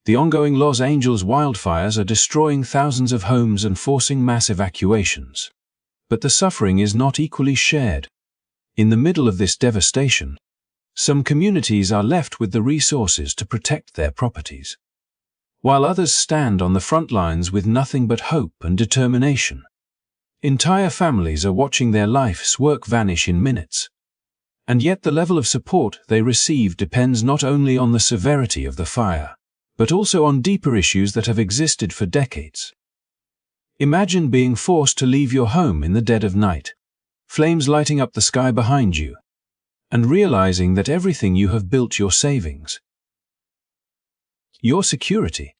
The ongoing Los Angeles wildfires are destroying thousands of homes and forcing mass evacuations. But the suffering is not equally shared. In the middle of this devastation, some communities are left with the resources to protect their properties, while others stand on the front lines with nothing but hope and determination. Entire families are watching their life's work vanish in minutes. And yet the level of support they receive depends not only on the severity of the fire, but also on deeper issues that have existed for decades. Imagine being forced to leave your home in the dead of night, flames lighting up the sky behind you, and realizing that everything you have built, your savings, your security,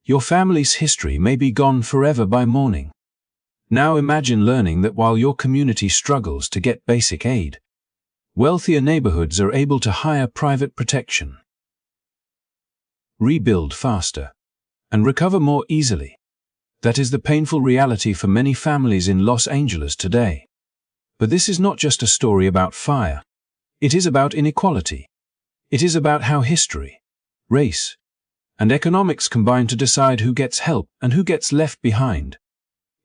your family's history, may be gone forever by morning. Now imagine learning that while your community struggles to get basic aid, wealthier neighborhoods are able to hire private protection, rebuild faster, and recover more easily. That is the painful reality for many families in Los Angeles today. But this is not just a story about fire. It is about inequality. It is about how history, race, and economics combine to decide who gets help and who gets left behind.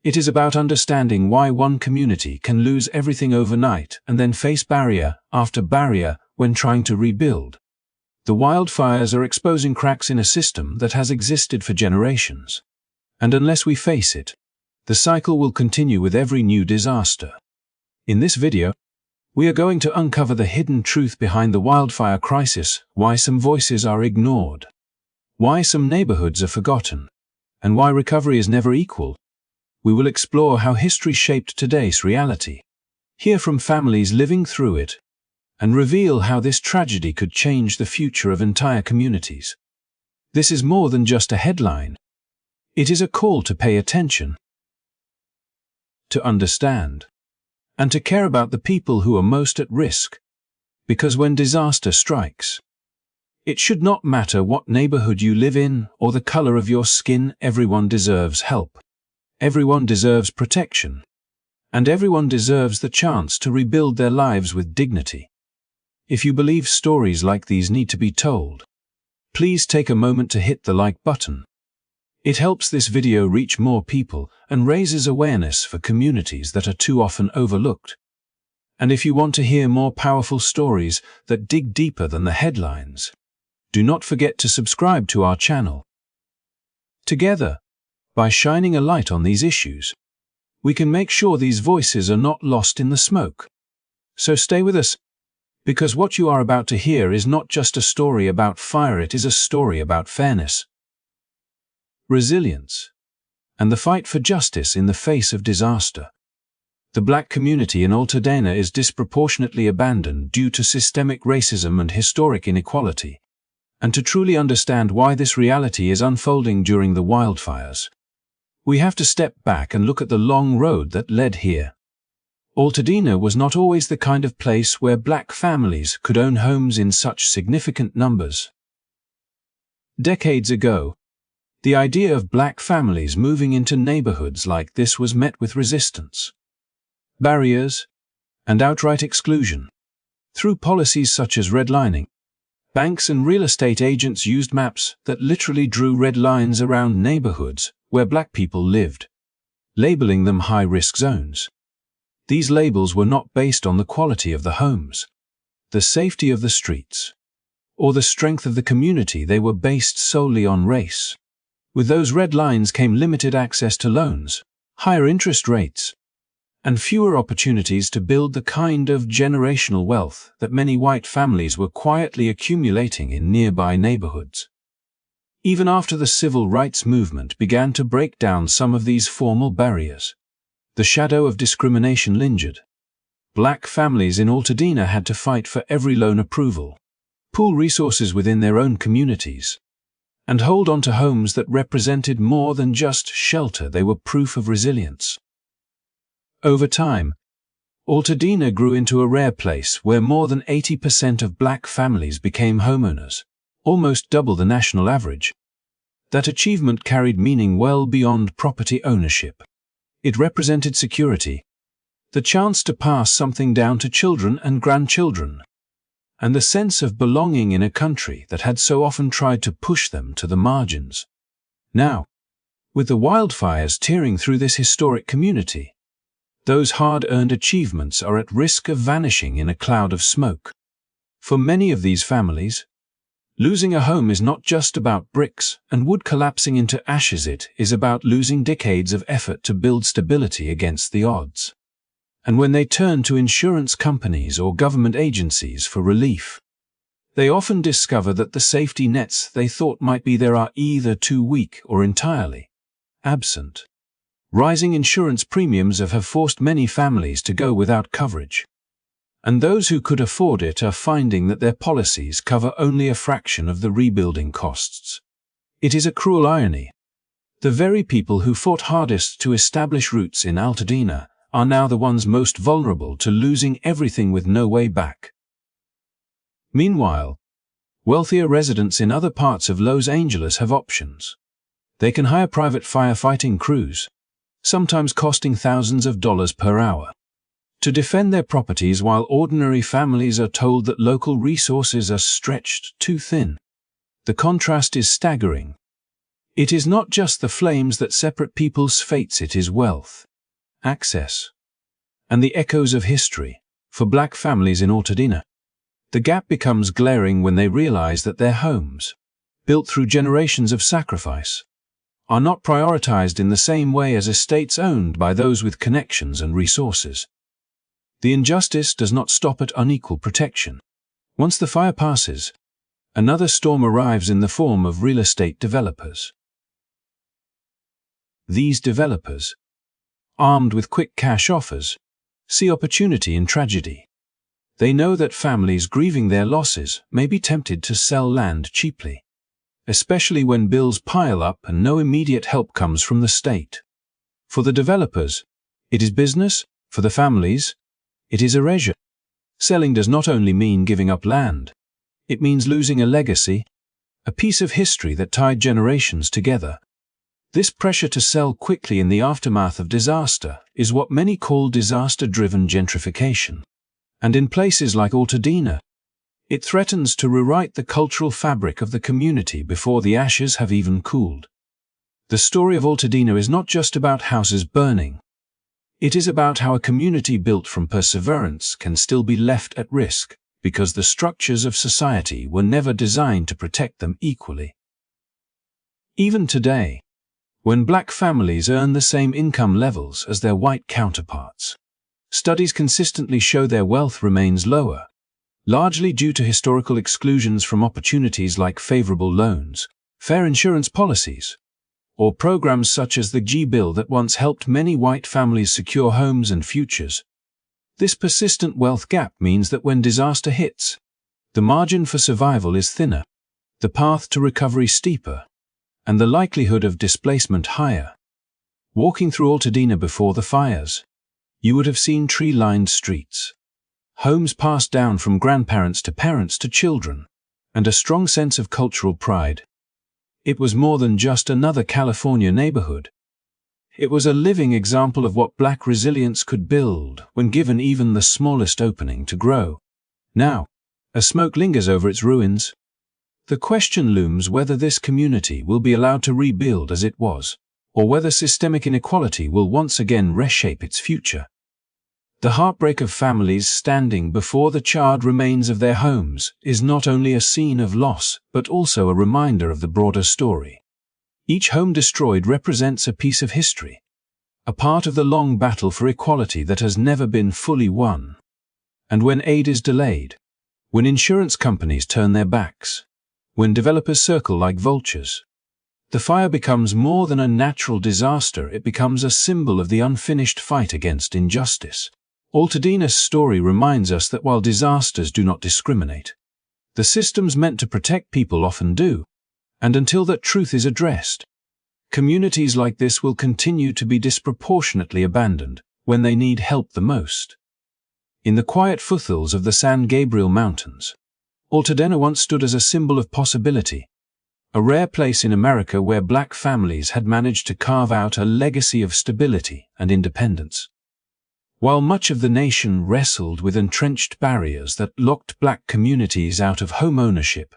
It is about understanding why one community can lose everything overnight and then face barrier after barrier when trying to rebuild. The wildfires are exposing cracks in a system that has existed for generations. And unless we face it, the cycle will continue with every new disaster. In this video, we are going to uncover the hidden truth behind the wildfire crisis, why some voices are ignored, why some neighborhoods are forgotten, and why recovery is never equal. We will explore how history shaped today's reality, hear from families living through it, and reveal how this tragedy could change the future of entire communities. This is more than just a headline. It is a call to pay attention, to understand, and to care about the people who are most at risk. Because when disaster strikes, it should not matter what neighborhood you live in or the color of your skin. Everyone deserves help. Everyone deserves protection. And everyone deserves the chance to rebuild their lives with dignity. If you believe stories like these need to be told, please take a moment to hit the like button. It helps this video reach more people and raises awareness for communities that are too often overlooked. And if you want to hear more powerful stories that dig deeper than the headlines, do not forget to subscribe to our channel. Together, by shining a light on these issues, we can make sure these voices are not lost in the smoke. So stay with us, because what you are about to hear is not just a story about fire, it is a story about fairness, resilience, and the fight for justice in the face of disaster. The black community in Altadena is disproportionately abandoned due to systemic racism and historic inequality. And to truly understand why this reality is unfolding during the wildfires, we have to step back and look at the long road that led here. Altadena was not always the kind of place where black families could own homes in such significant numbers. Decades ago, the idea of black families moving into neighborhoods like this was met with resistance, barriers, and outright exclusion. Through policies such as redlining, banks and real estate agents used maps that literally drew red lines around neighborhoods where black people lived, labeling them high-risk zones. These labels were not based on the quality of the homes, the safety of the streets, or the strength of the community. They were based solely on race. With those red lines came limited access to loans, higher interest rates, and fewer opportunities to build the kind of generational wealth that many white families were quietly accumulating in nearby neighborhoods. Even after the civil rights movement began to break down some of these formal barriers, the shadow of discrimination lingered. Black families in Altadena had to fight for every loan approval, pool resources within their own communities, and hold on to homes that represented more than just shelter. They were proof of resilience. Over time, Altadena grew into a rare place where more than 80% of black families became homeowners, almost double the national average. That achievement carried meaning well beyond property ownership. It represented security, the chance to pass something down to children and grandchildren, and the sense of belonging in a country that had so often tried to push them to the margins. Now, with the wildfires tearing through this historic community, those hard-earned achievements are at risk of vanishing in a cloud of smoke. For many of these families, losing a home is not just about bricks and wood collapsing into ashes. It is about losing decades of effort to build stability against the odds. And when they turn to insurance companies or government agencies for relief, they often discover that the safety nets they thought might be there are either too weak or entirely absent. Rising insurance premiums have forced many families to go without coverage, and those who could afford it are finding that their policies cover only a fraction of the rebuilding costs. It is a cruel irony. The very people who fought hardest to establish roots in Altadena are now the ones most vulnerable to losing everything with no way back. Meanwhile, wealthier residents in other parts of Los Angeles have options. They can hire private firefighting crews, sometimes costing thousands of dollars per hour, to defend their properties, while ordinary families are told that local resources are stretched too thin. The contrast is staggering. It is not just the flames that separate people's fates, it is wealth, access, and the echoes of history. For Black families in Altadena, the gap becomes glaring when they realize that their homes, built through generations of sacrifice, are not prioritized in the same way as estates owned by those with connections and resources. The injustice does not stop at unequal protection. Once the fire passes, another storm arrives in the form of real estate developers. These developers, armed with quick cash offers, see opportunity in tragedy. They know that families grieving their losses may be tempted to sell land cheaply, especially when bills pile up and no immediate help comes from the state. For the developers, it is business. For the families, it is erasure. Selling does not only mean giving up land, it means losing a legacy, a piece of history that tied generations together. This pressure to sell quickly in the aftermath of disaster is what many call disaster-driven gentrification. And in places like Altadena, it threatens to rewrite the cultural fabric of the community before the ashes have even cooled. The story of Altadena is not just about houses burning. It is about how a community built from perseverance can still be left at risk because the structures of society were never designed to protect them equally. Even today, when Black families earn the same income levels as their white counterparts, studies consistently show their wealth remains lower, largely due to historical exclusions from opportunities like favorable loans, fair insurance policies, or programs such as the G Bill that once helped many white families secure homes and futures. This persistent wealth gap means that when disaster hits, the margin for survival is thinner, the path to recovery steeper, and the likelihood of displacement higher. Walking through Altadena before the fires, you would have seen tree-lined streets, homes passed down from grandparents to parents to children, and a strong sense of cultural pride. It was more than just another California neighborhood. It was a living example of what Black resilience could build when given even the smallest opening to grow. Now, as smoke lingers over its ruins, the question looms whether this community will be allowed to rebuild as it was, or whether systemic inequality will once again reshape its future. The heartbreak of families standing before the charred remains of their homes is not only a scene of loss, but also a reminder of the broader story. Each home destroyed represents a piece of history, a part of the long battle for equality that has never been fully won. And when aid is delayed, when insurance companies turn their backs, when developers circle like vultures, the fire becomes more than a natural disaster, it becomes a symbol of the unfinished fight against injustice. Altadena's story reminds us that while disasters do not discriminate, the systems meant to protect people often do, and until that truth is addressed, communities like this will continue to be disproportionately abandoned when they need help the most. In the quiet foothills of the San Gabriel Mountains, Altadena once stood as a symbol of possibility, a rare place in America where Black families had managed to carve out a legacy of stability and independence. While much of the nation wrestled with entrenched barriers that locked black communities out of home ownership,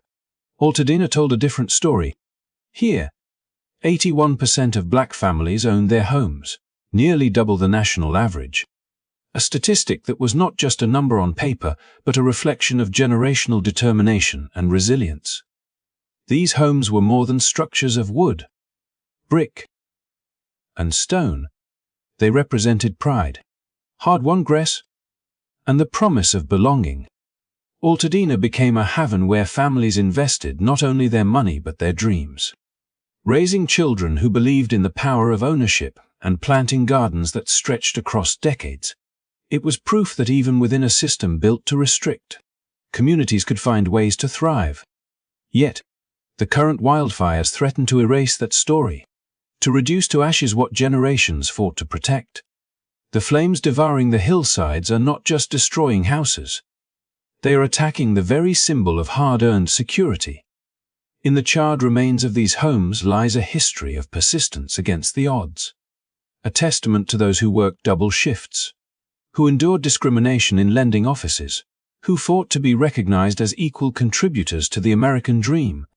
Altadena told a different story. Here, 81% of black families owned their homes, nearly double the national average. A statistic that was not just a number on paper, but a reflection of generational determination and resilience. These homes were more than structures of wood, brick, and stone. They represented pride, hard-won grace, and the promise of belonging. Altadena became a haven where families invested not only their money but their dreams, raising children who believed in the power of ownership and planting gardens that stretched across decades. It was proof that even within a system built to restrict, communities could find ways to thrive. Yet, the current wildfires threaten to erase that story, to reduce to ashes what generations fought to protect. The flames devouring the hillsides are not just destroying houses. They are attacking the very symbol of hard-earned security. In the charred remains of these homes lies a history of persistence against the odds, a testament to those who worked double shifts, who endured discrimination in lending offices, who fought to be recognized as equal contributors to the American dream.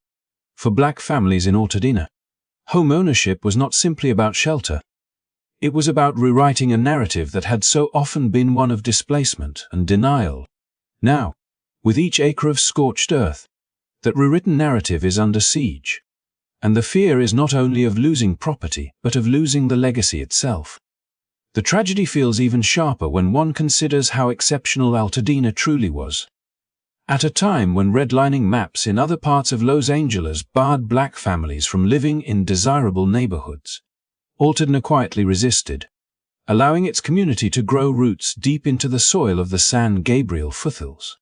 For black families in Altadena, home ownership was not simply about shelter. It was about rewriting a narrative that had so often been one of displacement and denial. Now, with each acre of scorched earth, that rewritten narrative is under siege. And the fear is not only of losing property, but of losing the legacy itself. The tragedy feels even sharper when one considers how exceptional Altadena truly was. At a time when redlining maps in other parts of Los Angeles barred black families from living in desirable neighborhoods, Altadena quietly resisted, allowing its community to grow roots deep into the soil of the San Gabriel foothills.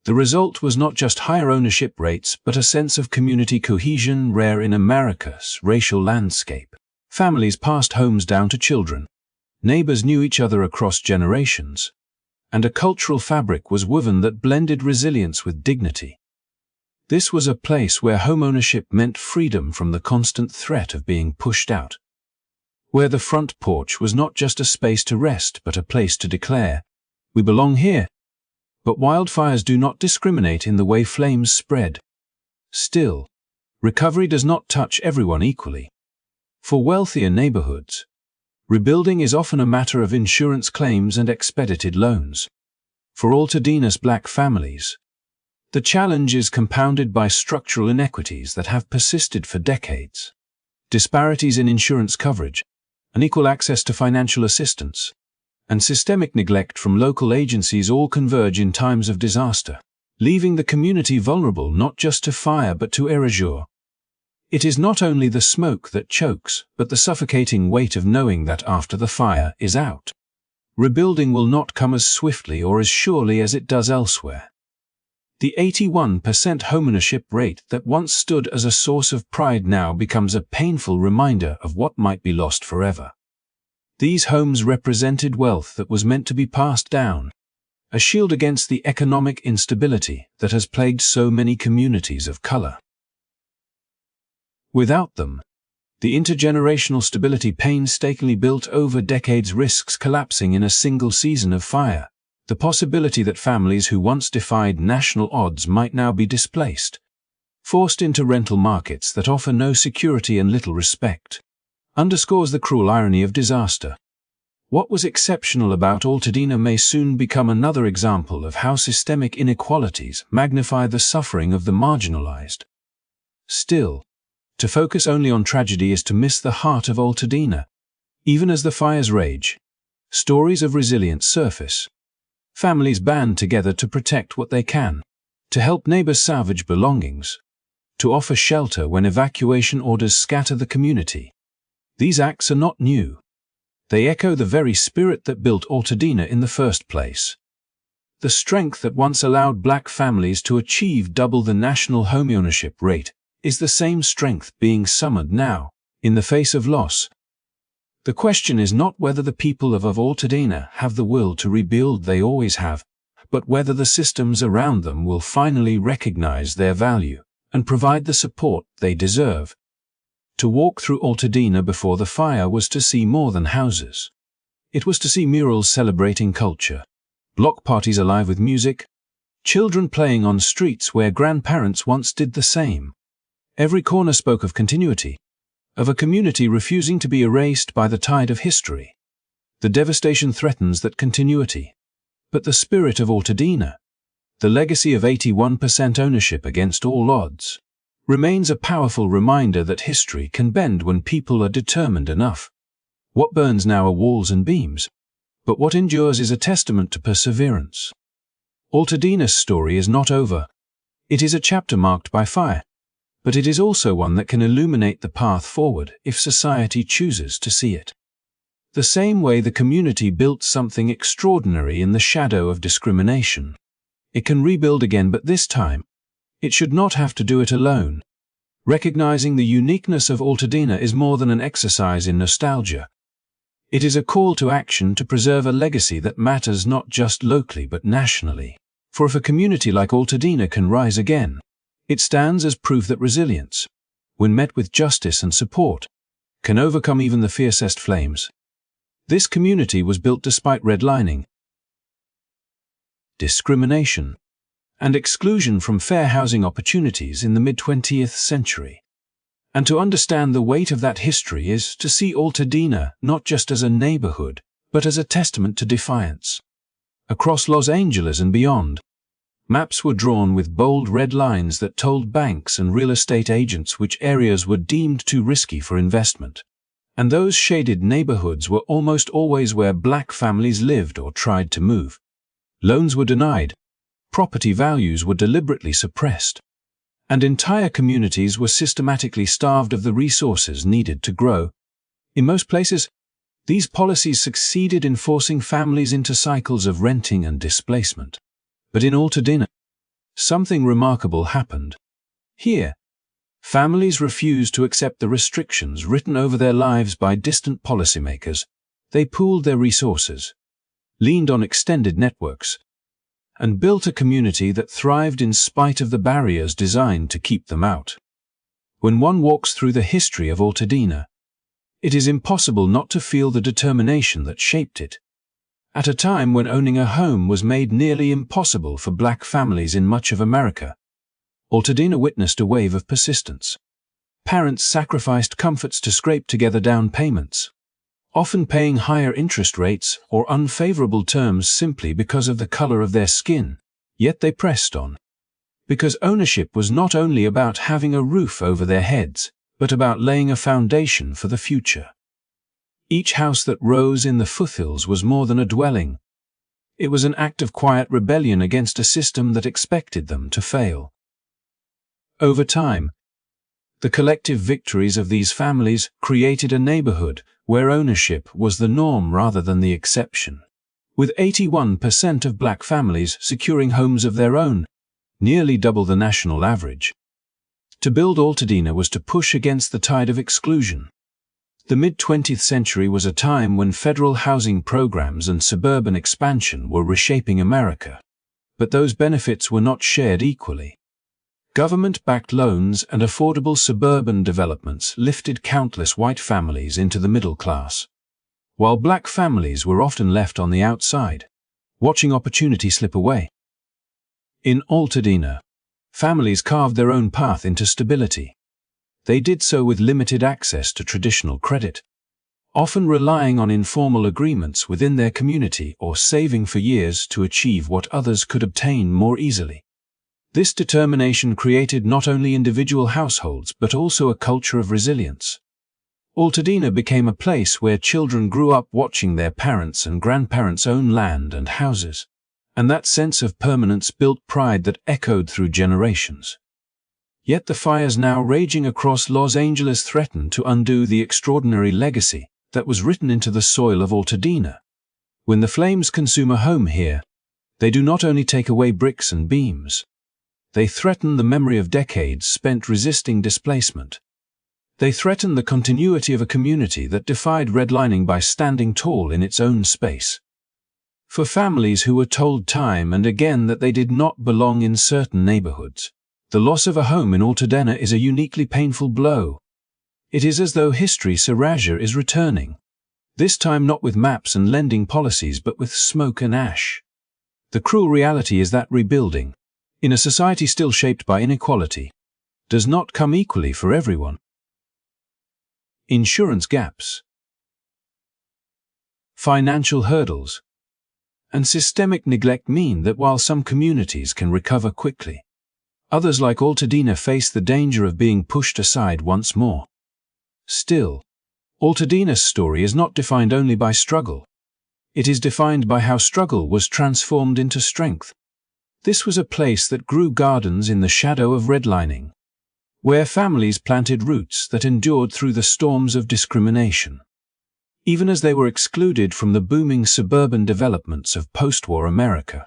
The result was not just higher ownership rates, but a sense of community cohesion rare in America's racial landscape. Families passed homes down to children. Neighbors knew each other across generations, and a cultural fabric was woven that blended resilience with dignity. This was a place where homeownership meant freedom from the constant threat of being pushed out, where the front porch was not just a space to rest but a place to declare, "We belong here." But wildfires do not discriminate in the way flames spread. Still, recovery does not touch everyone equally. For wealthier neighborhoods, rebuilding is often a matter of insurance claims and expedited loans. For Altadena's black families, the challenge is compounded by structural inequities that have persisted for decades. Disparities in insurance coverage, unequal access to financial assistance, and systemic neglect from local agencies all converge in times of disaster, leaving the community vulnerable not just to fire but to erasure. It is not only the smoke that chokes, but the suffocating weight of knowing that after the fire is out, rebuilding will not come as swiftly or as surely as it does elsewhere. The 81% homeownership rate that once stood as a source of pride now becomes a painful reminder of what might be lost forever. These homes represented wealth that was meant to be passed down, a shield against the economic instability that has plagued so many communities of color. Without them, the intergenerational stability painstakingly built over decades risks collapsing in a single season of fire. The possibility that families who once defied national odds might now be displaced, forced into rental markets that offer no security and little respect, underscores the cruel irony of disaster. What was exceptional about Altadena may soon become another example of how systemic inequalities magnify the suffering of the marginalized. Still, to focus only on tragedy is to miss the heart of Altadena. Even as the fires rage, stories of resilience surface. Families band together to protect what they can, to help neighbors salvage belongings, to offer shelter when evacuation orders scatter the community. These acts are not new. They echo the very spirit that built Altadena in the first place. The strength that once allowed black families to achieve double the national homeownership rate is the same strength being summoned now, in the face of loss. The question is not whether the people of Altadena have the will to rebuild, they always have, but whether the systems around them will finally recognize their value and provide the support they deserve. To walk through Altadena before the fire was to see more than houses. It was to see murals celebrating culture, block parties alive with music, children playing on streets where grandparents once did the same. Every corner spoke of continuity, of a community refusing to be erased by the tide of history. The devastation threatens that continuity. But the spirit of Altadena, the legacy of 81% ownership against all odds, remains a powerful reminder that history can bend when people are determined enough. What burns now are walls and beams, but what endures is a testament to perseverance. Altadena's story is not over. It is a chapter marked by fire, but it is also one that can illuminate the path forward if society chooses to see it. The same way the community built something extraordinary in the shadow of discrimination, it can rebuild again, but this time, it should not have to do it alone. Recognizing the uniqueness of Altadena is more than an exercise in nostalgia. It is a call to action to preserve a legacy that matters not just locally but nationally. For if a community like Altadena can rise again, it stands as proof that resilience, when met with justice and support, can overcome even the fiercest flames. This community was built despite redlining, discrimination, and exclusion from fair housing opportunities in the mid-20th century. And to understand the weight of that history is to see Altadena not just as a neighborhood, but as a testament to defiance. Across Los Angeles and beyond, maps were drawn with bold red lines that told banks and real estate agents which areas were deemed too risky for investment. And those shaded neighborhoods were almost always where black families lived or tried to move. Loans were denied, property values were deliberately suppressed, and entire communities were systematically starved of the resources needed to grow. In most places, these policies succeeded in forcing families into cycles of renting and displacement. But in Altadena, something remarkable happened. Here, families refused to accept the restrictions written over their lives by distant policymakers. They pooled their resources, leaned on extended networks, and built a community that thrived in spite of the barriers designed to keep them out. When one walks through the history of Altadena, it is impossible not to feel the determination that shaped it. At a time when owning a home was made nearly impossible for black families in much of America, Altadena witnessed a wave of persistence. Parents sacrificed comforts to scrape together down payments, often paying higher interest rates or unfavorable terms simply because of the color of their skin, yet they pressed on. Because ownership was not only about having a roof over their heads, but about laying a foundation for the future. Each house that rose in the foothills was more than a dwelling. It was an act of quiet rebellion against a system that expected them to fail. Over time, the collective victories of these families created a neighborhood where ownership was the norm rather than the exception. With 81% of black families securing homes of their own, nearly double the national average. To build Altadena was to push against the tide of exclusion. The mid-20th century was a time when federal housing programs and suburban expansion were reshaping America. But those benefits were not shared equally. Government-backed loans and affordable suburban developments lifted countless white families into the middle class, while black families were often left on the outside, watching opportunity slip away. In Altadena, families carved their own path into stability. They did so with limited access to traditional credit, often relying on informal agreements within their community or saving for years to achieve what others could obtain more easily. This determination created not only individual households but also a culture of resilience. Altadena became a place where children grew up watching their parents and grandparents own land and houses, and that sense of permanence built pride that echoed through generations. Yet the fires now raging across Los Angeles threaten to undo the extraordinary legacy that was written into the soil of Altadena. When the flames consume a home here, they do not only take away bricks and beams, they threaten the memory of decades spent resisting displacement. They threaten the continuity of a community that defied redlining by standing tall in its own space. For families who were told time and again that they did not belong in certain neighborhoods, the loss of a home in Altadena is a uniquely painful blow. It is as though history Saraja is returning, This time not with maps and lending policies but with smoke and ash. The cruel reality is that rebuilding, in a society still shaped by inequality, does not come equally for everyone. Insurance gaps, financial hurdles, and systemic neglect mean that while some communities can recover quickly, others like Altadena face the danger of being pushed aside once more. Still, Altadena's story is not defined only by struggle. It is defined by how struggle was transformed into strength. This was a place that grew gardens in the shadow of redlining, where families planted roots that endured through the storms of discrimination. Even as they were excluded from the booming suburban developments of post-war America,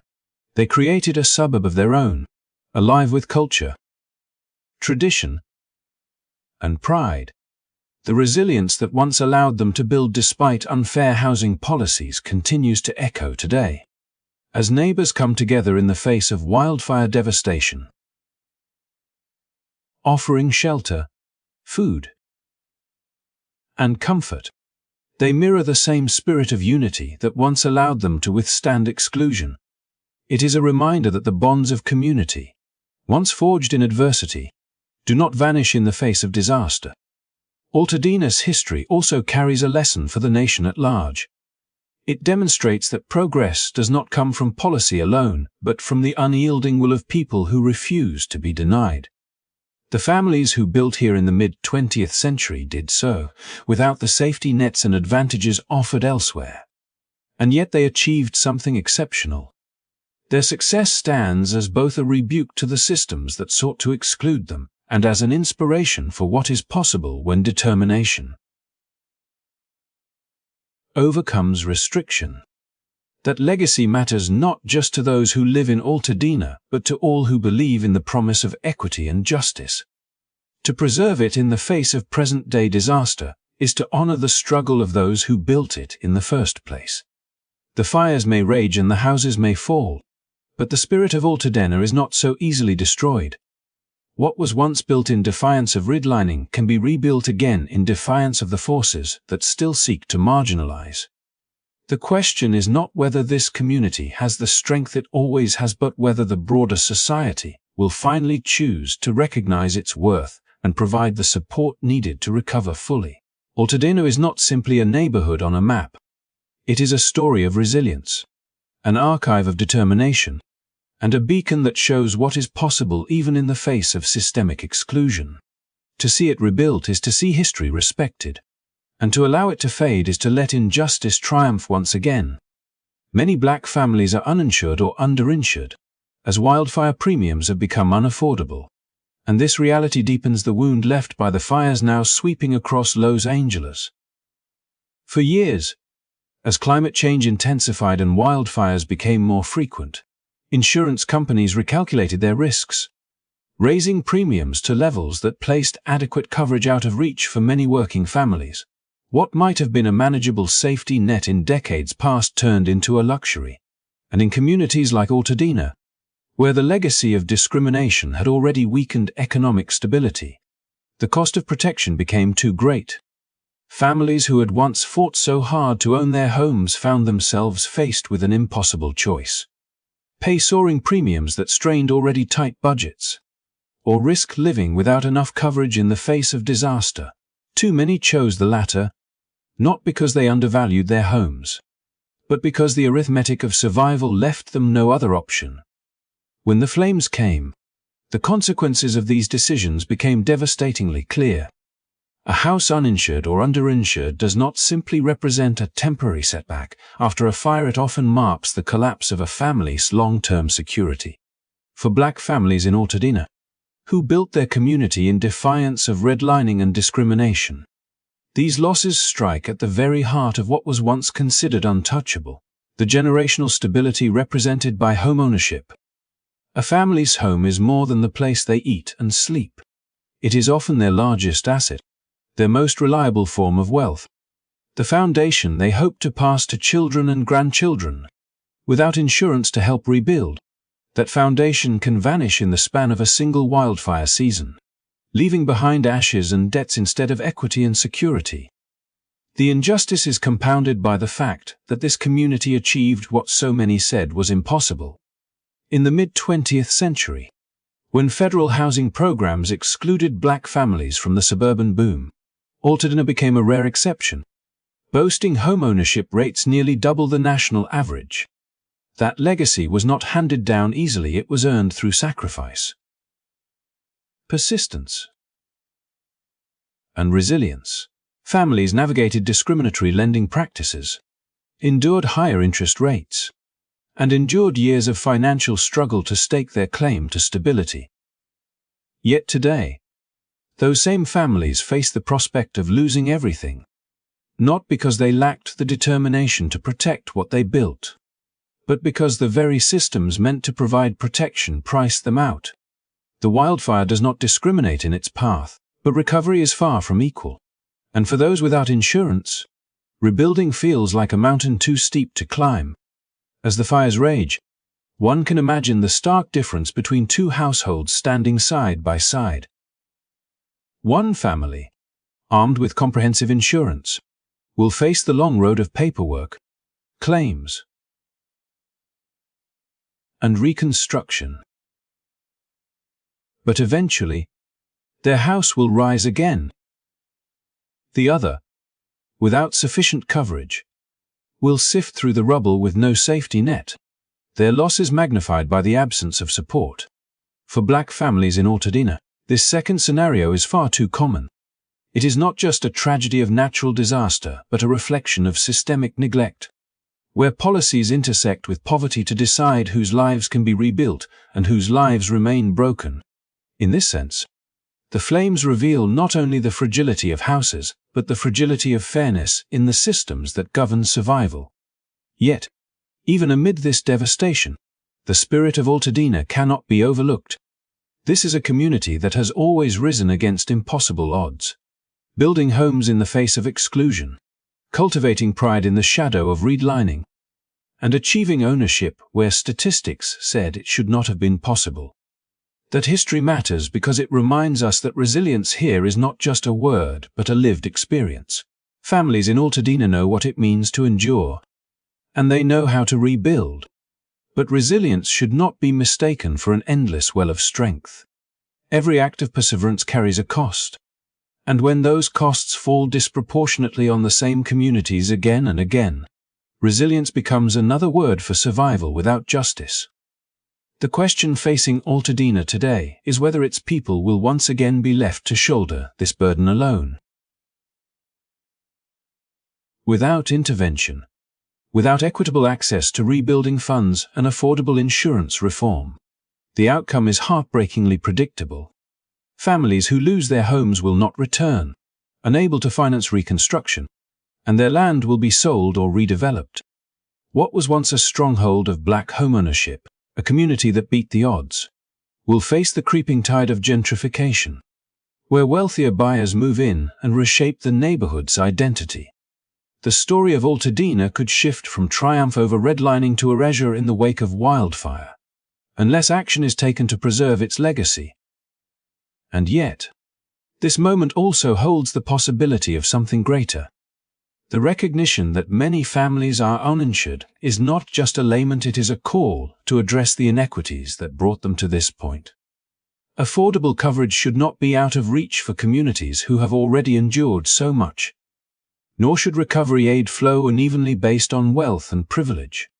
they created a suburb of their own, alive with culture, tradition, and pride. The resilience that once allowed them to build despite unfair housing policies continues to echo today, as neighbors come together in the face of wildfire devastation, offering shelter, food, and comfort. They mirror the same spirit of unity that once allowed them to withstand exclusion. It is a reminder that the bonds of community, once forged in adversity, do not vanish in the face of disaster. Altadena's history also carries a lesson for the nation at large. It demonstrates that progress does not come from policy alone, but from the unyielding will of people who refuse to be denied. The families who built here in the mid-20th century did so without the safety nets and advantages offered elsewhere. And yet they achieved something exceptional. Their success stands as both a rebuke to the systems that sought to exclude them and as an inspiration for what is possible when determination overcomes restriction. That legacy matters not just to those who live in Altadena, but to all who believe in the promise of equity and justice. To preserve it in the face of present-day disaster is to honor the struggle of those who built it in the first place. The fires may rage and the houses may fall, but the spirit of Altadena is not so easily destroyed. What was once built in defiance of redlining can be rebuilt again in defiance of the forces that still seek to marginalize. The question is not whether this community has the strength it always has, but whether the broader society will finally choose to recognize its worth and provide the support needed to recover fully. Altadena is not simply a neighborhood on a map. It is a story of resilience, an archive of determination, and a beacon that shows what is possible even in the face of systemic exclusion. To see it rebuilt is to see history respected, and to allow it to fade is to let injustice triumph once again. Many black families are uninsured or underinsured, as wildfire premiums have become unaffordable, and this reality deepens the wound left by the fires now sweeping across Los Angeles. For years, as climate change intensified and wildfires became more frequent, insurance companies recalculated their risks, raising premiums to levels that placed adequate coverage out of reach for many working families. What might have been a manageable safety net in decades past turned into a luxury, and in communities like Altadena, where the legacy of discrimination had already weakened economic stability, the cost of protection became too great. Families who had once fought so hard to own their homes found themselves faced with an impossible choice: pay soaring premiums that strained already tight budgets, or risk living without enough coverage in the face of disaster. Too many chose the latter, not because they undervalued their homes, but because the arithmetic of survival left them no other option. When the flames came, the consequences of these decisions became devastatingly clear. A house uninsured or underinsured does not simply represent a temporary setback. After a fire, it often marks the collapse of a family's long-term security. For black families in Altadena, who built their community in defiance of redlining and discrimination, these losses strike at the very heart of what was once considered untouchable: the generational stability represented by homeownership. A family's home is more than the place they eat and sleep. It is often their largest asset, their most reliable form of wealth, the foundation they hope to pass to children and grandchildren. Without insurance to help rebuild, that foundation can vanish in the span of a single wildfire season, leaving behind ashes and debts instead of equity and security. The injustice is compounded by the fact that this community achieved what so many said was impossible. In the mid-20th century, when federal housing programs excluded black families from the suburban boom, Altadena became a rare exception, boasting homeownership rates nearly double the national average. That legacy was not handed down easily, it was earned through sacrifice, persistence, and resilience. Families navigated discriminatory lending practices, endured higher interest rates, and endured years of financial struggle to stake their claim to stability. Yet today, those same families face the prospect of losing everything, not because they lacked the determination to protect what they built, but because the very systems meant to provide protection priced them out. The wildfire does not discriminate in its path, but recovery is far from equal. And for those without insurance, rebuilding feels like a mountain too steep to climb. As the fires rage, one can imagine the stark difference between two households standing side by side. One family, armed with comprehensive insurance, will face the long road of paperwork, claims, and reconstruction. But eventually, their house will rise again. The other, without sufficient coverage, will sift through the rubble with no safety net. Their loss is magnified by the absence of support. For black families in Altadena, this second scenario is far too common. It is not just a tragedy of natural disaster, but a reflection of systemic neglect, where policies intersect with poverty to decide whose lives can be rebuilt and whose lives remain broken. In this sense, the flames reveal not only the fragility of houses, but the fragility of fairness in the systems that govern survival. Yet, even amid this devastation, the spirit of Altadena cannot be overlooked. This is a community that has always risen against impossible odds, building homes in the face of exclusion, cultivating pride in the shadow of redlining, and achieving ownership where statistics said it should not have been possible. That history matters because it reminds us that resilience here is not just a word, but a lived experience. Families in Altadena know what it means to endure, and they know how to rebuild. But resilience should not be mistaken for an endless well of strength. Every act of perseverance carries a cost, and when those costs fall disproportionately on the same communities again and again, resilience becomes another word for survival without justice. The question facing Altadena today is whether its people will once again be left to shoulder this burden alone. Without intervention, without equitable access to rebuilding funds and affordable insurance reform, the outcome is heartbreakingly predictable. Families who lose their homes will not return, unable to finance reconstruction, and their land will be sold or redeveloped. What was once a stronghold of black homeownership, a community that beat the odds, will face the creeping tide of gentrification, where wealthier buyers move in and reshape the neighborhood's identity. The story of Altadena could shift from triumph over redlining to erasure in the wake of wildfire, unless action is taken to preserve its legacy. And yet, this moment also holds the possibility of something greater. The recognition that many families are uninsured is not just a lament, it is a call to address the inequities that brought them to this point. Affordable coverage should not be out of reach for communities who have already endured so much. Nor should recovery aid flow unevenly based on wealth and privilege.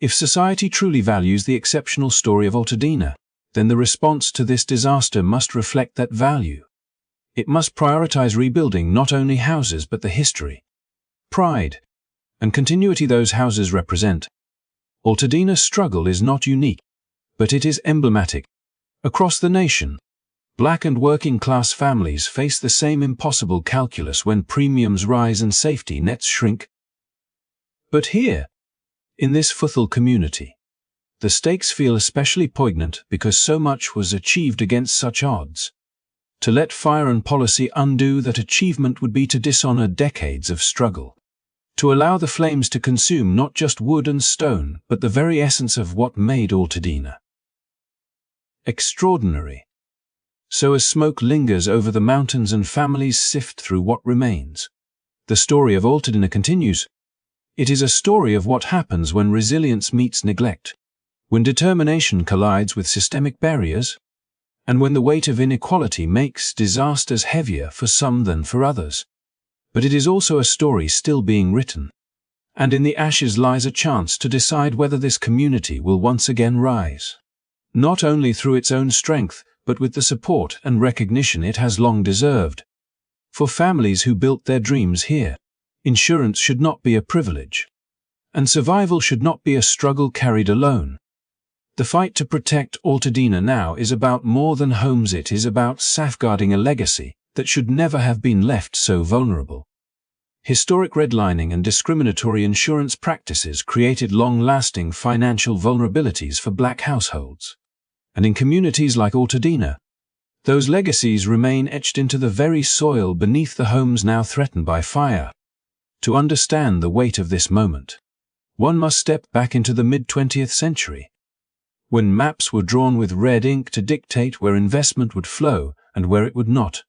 If society truly values the exceptional story of Altadena, then the response to this disaster must reflect that value. It must prioritize rebuilding not only houses but the history, pride, and continuity those houses represent. Altadena's struggle is not unique, but it is emblematic. Across the nation, black and working-class families face the same impossible calculus when premiums rise and safety nets shrink. But here, in this Futhal community, the stakes feel especially poignant because so much was achieved against such odds. To let fire and policy undo that achievement would be to dishonor decades of struggle. To allow the flames to consume not just wood and stone, but the very essence of what made Altadena extraordinary. So as smoke lingers over the mountains and families sift through what remains, The story of Altadena continues. It is a story of what happens when resilience meets neglect, when determination collides with systemic barriers, and when the weight of inequality makes disasters heavier for some than for others. But it is also a story still being written, and in the ashes lies a chance to decide whether this community will once again rise, not only through its own strength, but with the support and recognition it has long deserved. For families who built their dreams here, insurance should not be a privilege, and survival should not be a struggle carried alone. The fight to protect Altadena now is about more than homes. It is about safeguarding a legacy that should never have been left so vulnerable. Historic redlining and discriminatory insurance practices created long-lasting financial vulnerabilities for Black households. And in communities like Altadena, those legacies remain etched into the very soil beneath the homes now threatened by fire. To understand the weight of this moment, one must step back into the mid-20th century, when maps were drawn with red ink to dictate where investment would flow and where it would not.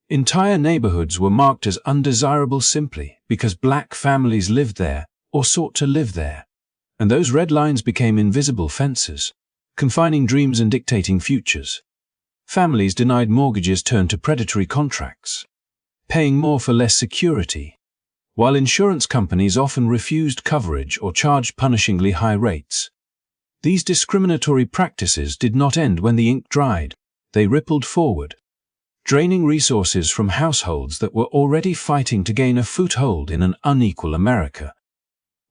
Entire neighborhoods were marked as undesirable simply because Black families lived there or sought to live there. And those red lines became invisible fences, confining dreams and dictating futures. Families denied mortgages turned to predatory contracts, paying more for less security, while insurance companies often refused coverage or charged punishingly high rates. These discriminatory practices did not end when the ink dried. They rippled forward, draining resources from households that were already fighting to gain a foothold in an unequal America.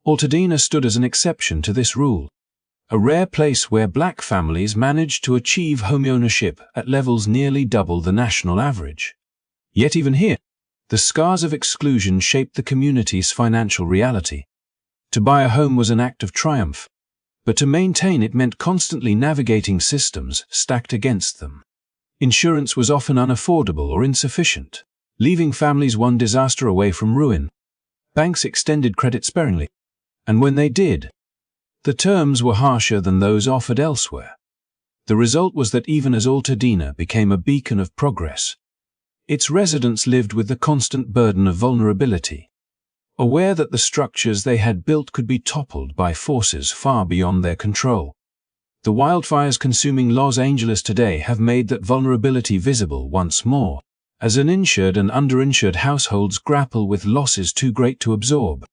Altadena stood as an exception to this rule, a rare place where Black families managed to achieve homeownership at levels nearly double the national average. Yet even here, the scars of exclusion shaped the community's financial reality. To buy a home was an act of triumph, but to maintain it meant constantly navigating systems stacked against them. Insurance was often unaffordable or insufficient, leaving families one disaster away from ruin. Banks extended credit sparingly, and when they did, the terms were harsher than those offered elsewhere. The result was that even as Altadena became a beacon of progress, its residents lived with the constant burden of vulnerability, aware that the structures they had built could be toppled by forces far beyond their control. The wildfires consuming Los Angeles today have made that vulnerability visible once more, as uninsured and underinsured households grapple with losses too great to absorb.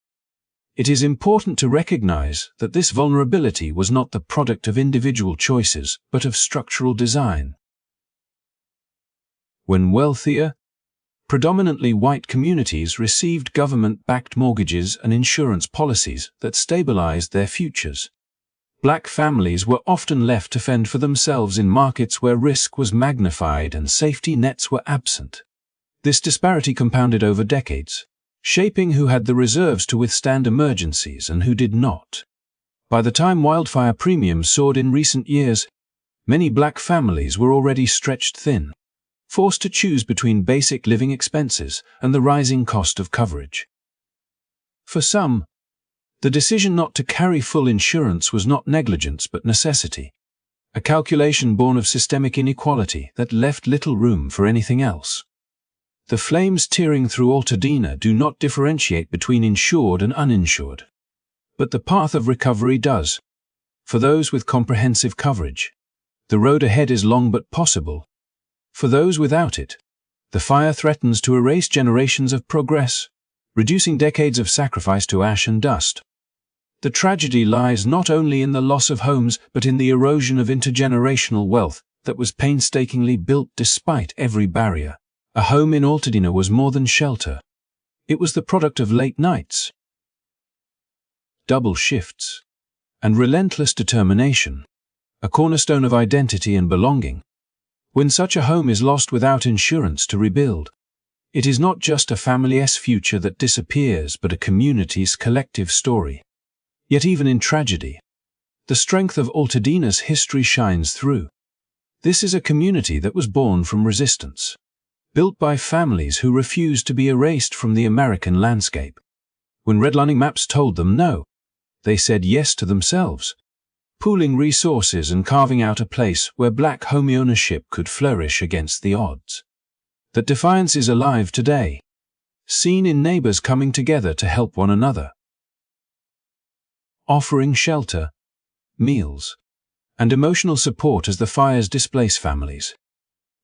It is important to recognize that this vulnerability was not the product of individual choices, but of structural design. When wealthier, predominantly white communities received government-backed mortgages and insurance policies that stabilized their futures, Black families were often left to fend for themselves in markets where risk was magnified and safety nets were absent. This disparity compounded over decades, shaping who had the reserves to withstand emergencies and who did not. By the time wildfire premiums soared in recent years, many Black families were already stretched thin, forced to choose between basic living expenses and the rising cost of coverage. For some, the decision not to carry full insurance was not negligence but necessity, a calculation born of systemic inequality that left little room for anything else. The flames tearing through Altadena do not differentiate between insured and uninsured, but the path of recovery does. For those with comprehensive coverage, the road ahead is long but possible. For those without it, the fire threatens to erase generations of progress, reducing decades of sacrifice to ash and dust. The tragedy lies not only in the loss of homes but in the erosion of intergenerational wealth that was painstakingly built despite every barrier. A home in Altadena was more than shelter. It was the product of late nights, double shifts, and relentless determination, a cornerstone of identity and belonging. When such a home is lost without insurance to rebuild, it is not just a family's future that disappears but a community's collective story. Yet even in tragedy, the strength of Altadena's history shines through. This is a community that was born from resistance, built by families who refused to be erased from the American landscape. When redlining maps told them no, they said yes to themselves, pooling resources and carving out a place where Black homeownership could flourish against the odds. That defiance is alive today, seen in neighbors coming together to help one another, offering shelter, meals, and emotional support as the fires displace families.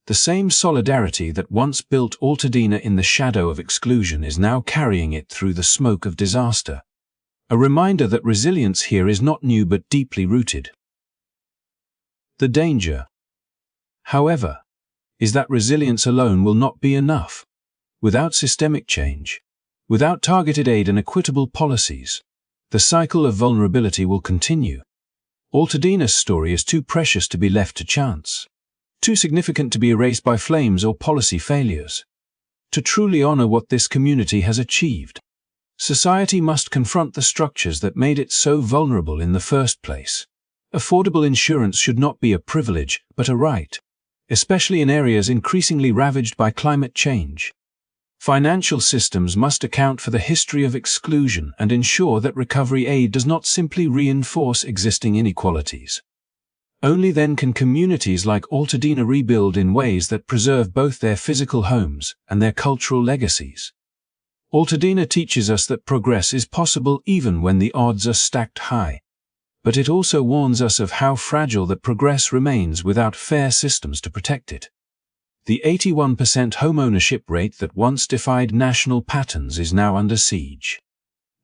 The same solidarity that once built Altadena in the shadow of exclusion is now carrying it through the smoke of disaster. A reminder that resilience here is not new but deeply rooted. The danger, however, is that resilience alone will not be enough. Without systemic change, without targeted aid and equitable policies, the cycle of vulnerability will continue. Altadena's story is too precious to be left to chance, too significant to be erased by flames or policy failures. To truly honor what this community has achieved, society must confront the structures that made it so vulnerable in the first place. Affordable insurance should not be a privilege, but a right, especially in areas increasingly ravaged by climate change. Financial systems must account for the history of exclusion and ensure that recovery aid does not simply reinforce existing inequalities. Only then can communities like Altadena rebuild in ways that preserve both their physical homes and their cultural legacies. Altadena teaches us that progress is possible even when the odds are stacked high. But it also warns us of how fragile that progress remains without fair systems to protect it. The 81% homeownership rate that once defied national patterns is now under siege.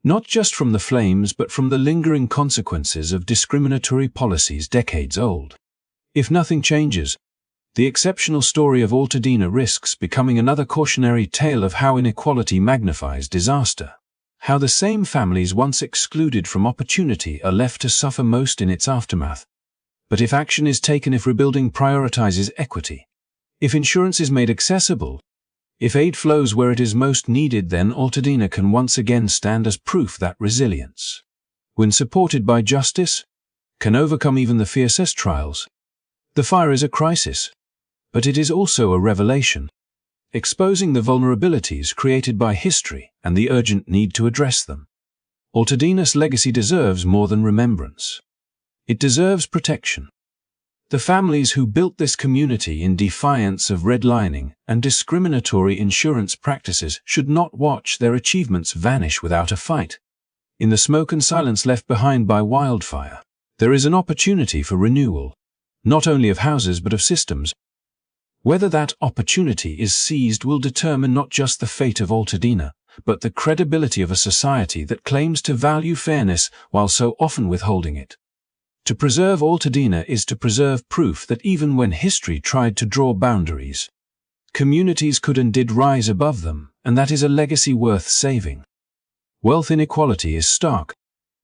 Not just from the flames but from the lingering consequences of discriminatory policies decades old. If nothing changes, the exceptional story of Altadena risks becoming another cautionary tale of how inequality magnifies disaster. How the same families once excluded from opportunity are left to suffer most in its aftermath. But if action is taken, if rebuilding prioritizes equity, if insurance is made accessible, if aid flows where it is most needed, then Altadena can once again stand as proof that resilience, when supported by justice, can overcome even the fiercest trials. The fire is a crisis, but it is also a revelation, exposing the vulnerabilities created by history and the urgent need to address them. Altadena's legacy deserves more than remembrance. It deserves protection. The families who built this community in defiance of redlining and discriminatory insurance practices should not watch their achievements vanish without a fight. In the smoke and silence left behind by wildfire, there is an opportunity for renewal, not only of houses but of systems. Whether that opportunity is seized will determine not just the fate of Altadena, but the credibility of a society that claims to value fairness while so often withholding it. To preserve Altadena is to preserve proof that even when history tried to draw boundaries, communities could and did rise above them, and that is a legacy worth saving. Wealth inequality is stark.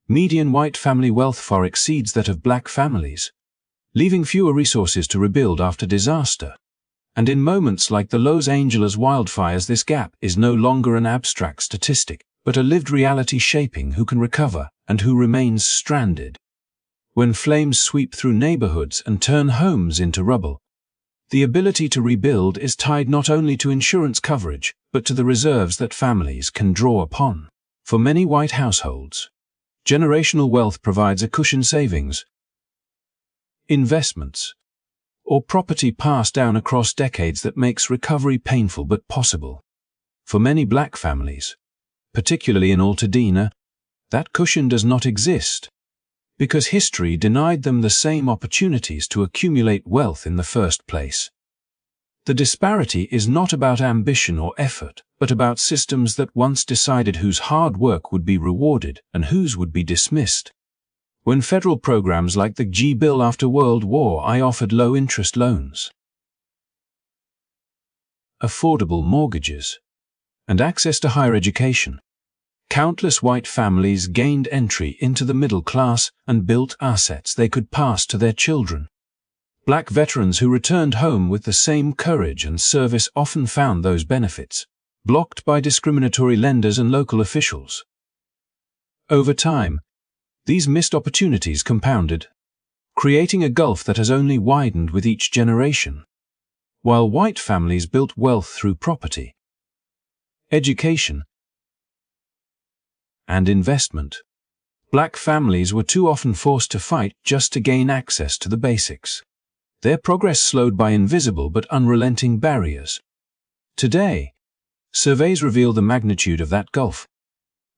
Median white family wealth far exceeds that of black families, leaving fewer resources to rebuild after disaster. And in moments like the Los Angeles wildfires, this gap is no longer an abstract statistic, but a lived reality shaping who can recover and who remains stranded. When flames sweep through neighborhoods and turn homes into rubble, the ability to rebuild is tied not only to insurance coverage, but to the reserves that families can draw upon. For many white households, generational wealth provides a cushion: savings, investments, or property passed down across decades that makes recovery painful but possible. For many black families, particularly in Altadena, that cushion does not exist, because history denied them the same opportunities to accumulate wealth in the first place. The disparity is not about ambition or effort, but about systems that once decided whose hard work would be rewarded and whose would be dismissed. When federal programs like the G Bill after World War I offered low-interest loans, affordable mortgages, and access to higher education, countless white families gained entry into the middle class and built assets they could pass to their children. Black veterans who returned home with the same courage and service often found those benefits blocked by discriminatory lenders and local officials. Over time, these missed opportunities compounded, creating a gulf that has only widened with each generation. While white families built wealth through property, education, and investment, black families were too often forced to fight just to gain access to the basics. Their progress slowed by invisible but unrelenting barriers. Today, Surveys reveal the magnitude of that gulf.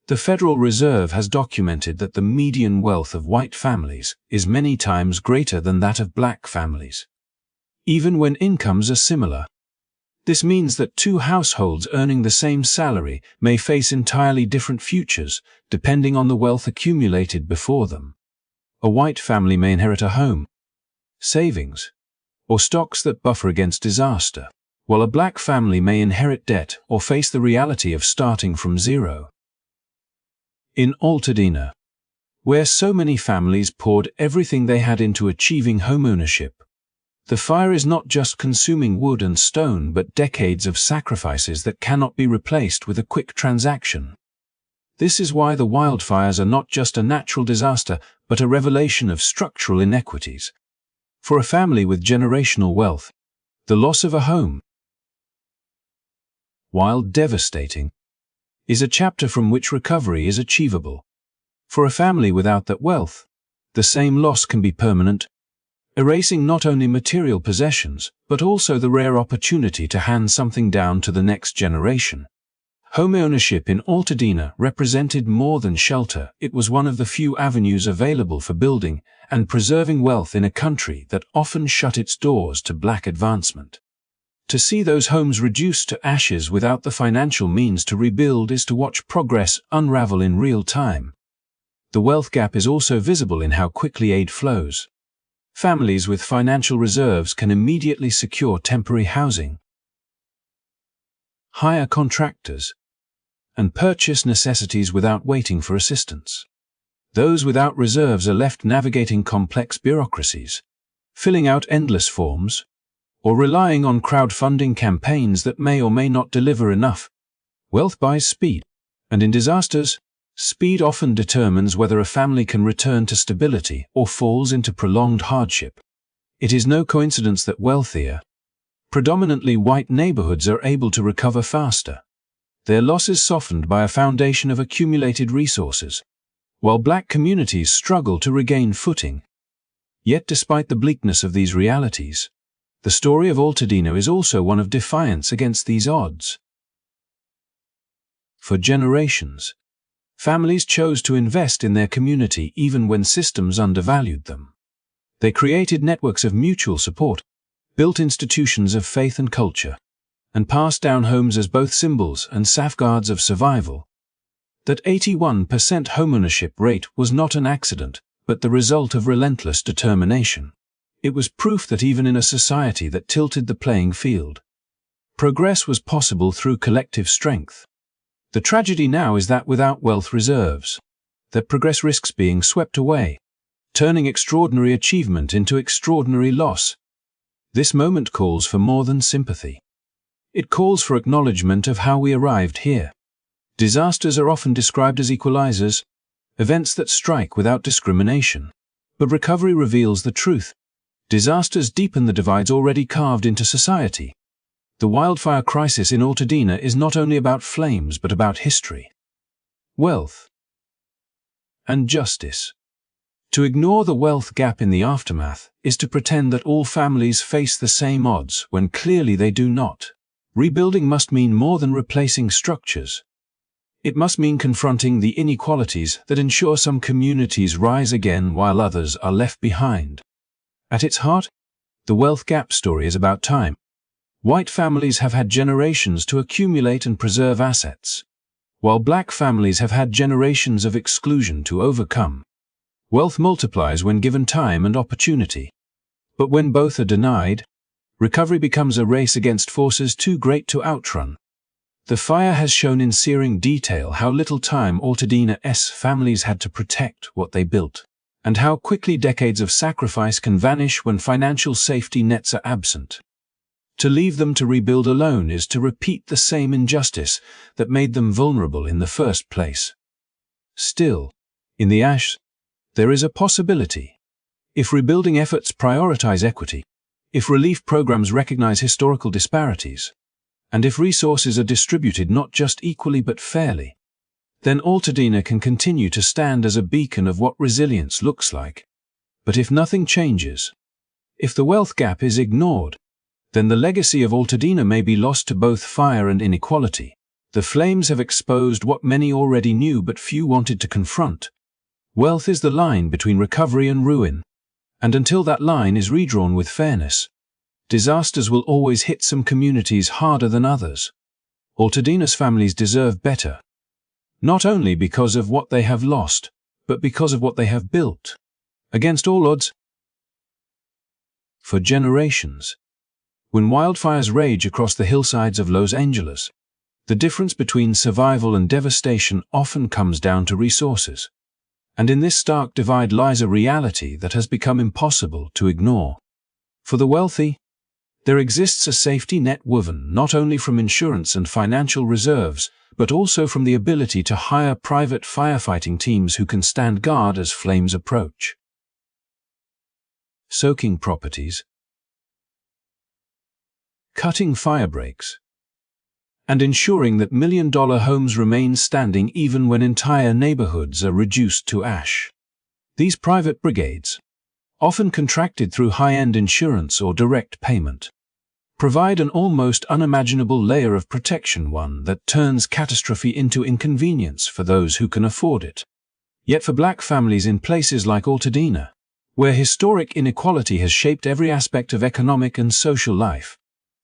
The Federal Reserve has documented that the median wealth of white families is many times greater than that of black families, even when incomes are similar. This means that two households earning the same salary may face entirely different futures, depending on the wealth accumulated before them. A white family may inherit a home, savings, or stocks that buffer against disaster, while a black family may inherit debt or face the reality of starting from zero. In Altadena, where so many families poured everything they had into achieving homeownership, the fire is not just consuming wood and stone but decades of sacrifices that cannot be replaced with a quick transaction. This is why the wildfires are not just a natural disaster but a revelation of structural inequities. For a family with generational wealth, the loss of a home, while devastating, is a chapter from which recovery is achievable. For a family without that wealth, the same loss can be permanent, erasing not only material possessions, but also the rare opportunity to hand something down to the next generation. Homeownership in Altadena represented more than shelter. It was one of the few avenues available for building and preserving wealth in a country that often shut its doors to black advancement. To see those homes reduced to ashes without the financial means to rebuild is to watch progress unravel in real time. The wealth gap is also visible in how quickly aid flows. Families with financial reserves can immediately secure temporary housing, hire contractors, and purchase necessities without waiting for assistance. Those without reserves are left navigating complex bureaucracies, filling out endless forms, or relying on crowdfunding campaigns that may or may not deliver enough. Wealth buys speed, and in disasters, speed often determines whether a family can return to stability or falls into prolonged hardship. It is no coincidence that wealthier, predominantly white neighborhoods are able to recover faster, their losses softened by a foundation of accumulated resources, while black communities struggle to regain footing. Yet despite the bleakness of these realities, the story of Altadena is also one of defiance against these odds. For generations, families chose to invest in their community even when systems undervalued them. They created networks of mutual support, built institutions of faith and culture, and passed down homes as both symbols and safeguards of survival. That 81% homeownership rate was not an accident, but the result of relentless determination. It was proof that even in a society that tilted the playing field, progress was possible through collective strength. The tragedy now is that without wealth reserves, that progress risks being swept away, turning extraordinary achievement into extraordinary loss. This moment calls for more than sympathy. It calls for acknowledgement of how we arrived here. Disasters are often described as equalizers, events that strike without discrimination. But recovery reveals the truth. Disasters deepen the divides already carved into society. The wildfire crisis in Altadena is not only about flames but about history, wealth, and justice. To ignore the wealth gap in the aftermath is to pretend that all families face the same odds when clearly they do not. Rebuilding must mean more than replacing structures. It must mean confronting the inequalities that ensure some communities rise again while others are left behind. At its heart, the wealth gap story is about time. White families have had generations to accumulate and preserve assets, while black families have had generations of exclusion to overcome. Wealth multiplies when given time and opportunity. But when both are denied, recovery becomes a race against forces too great to outrun. The fire has shown in searing detail how little time Altadena's families had to protect what they built, and how quickly decades of sacrifice can vanish when financial safety nets are absent. To leave them to rebuild alone is to repeat the same injustice that made them vulnerable in the first place. Still, in the ash, there is a possibility. If rebuilding efforts prioritize equity, if relief programs recognize historical disparities, and if resources are distributed not just equally but fairly, then Altadena can continue to stand as a beacon of what resilience looks like. But if nothing changes, if the wealth gap is ignored, then the legacy of Altadena may be lost to both fire and inequality. The flames have exposed what many already knew but few wanted to confront. Wealth is the line between recovery and ruin, and until that line is redrawn with fairness, disasters will always hit some communities harder than others. Altadena's families deserve better, not only because of what they have lost, but because of what they have built, against all odds. For generations, when wildfires rage across the hillsides of Los Angeles, the difference between survival and devastation often comes down to resources. And in this stark divide lies a reality that has become impossible to ignore. For the wealthy, there exists a safety net woven not only from insurance and financial reserves, but also from the ability to hire private firefighting teams who can stand guard as flames approach. Soaking properties, cutting fire breaks, and ensuring that million-dollar homes remain standing even when entire neighborhoods are reduced to ash. These private brigades, often contracted through high-end insurance or direct payment, provide an almost unimaginable layer of protection, one that turns catastrophe into inconvenience for those who can afford it. Yet for Black families in places like Altadena, where historic inequality has shaped every aspect of economic and social life,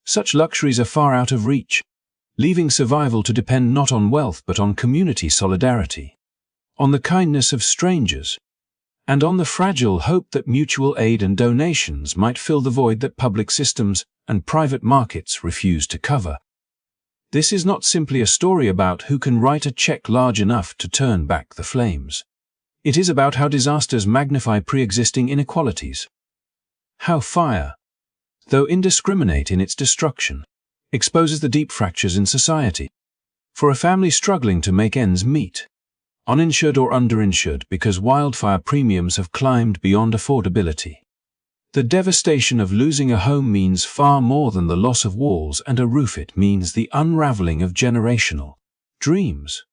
such luxuries are far out of reach, leaving survival to depend not on wealth but on community solidarity, on the kindness of strangers, and on the fragile hope that mutual aid and donations might fill the void that public systems and private markets refuse to cover. This is not simply a story about who can write a check large enough to turn back the flames. It is about how disasters magnify pre-existing inequalities. How fire, though indiscriminate in its destruction, exposes the deep fractures in society. For a family struggling to make ends meet, uninsured or underinsured because wildfire premiums have climbed beyond affordability, the devastation of losing a home means far more than the loss of walls and a roof. It means the unraveling of generational dreams,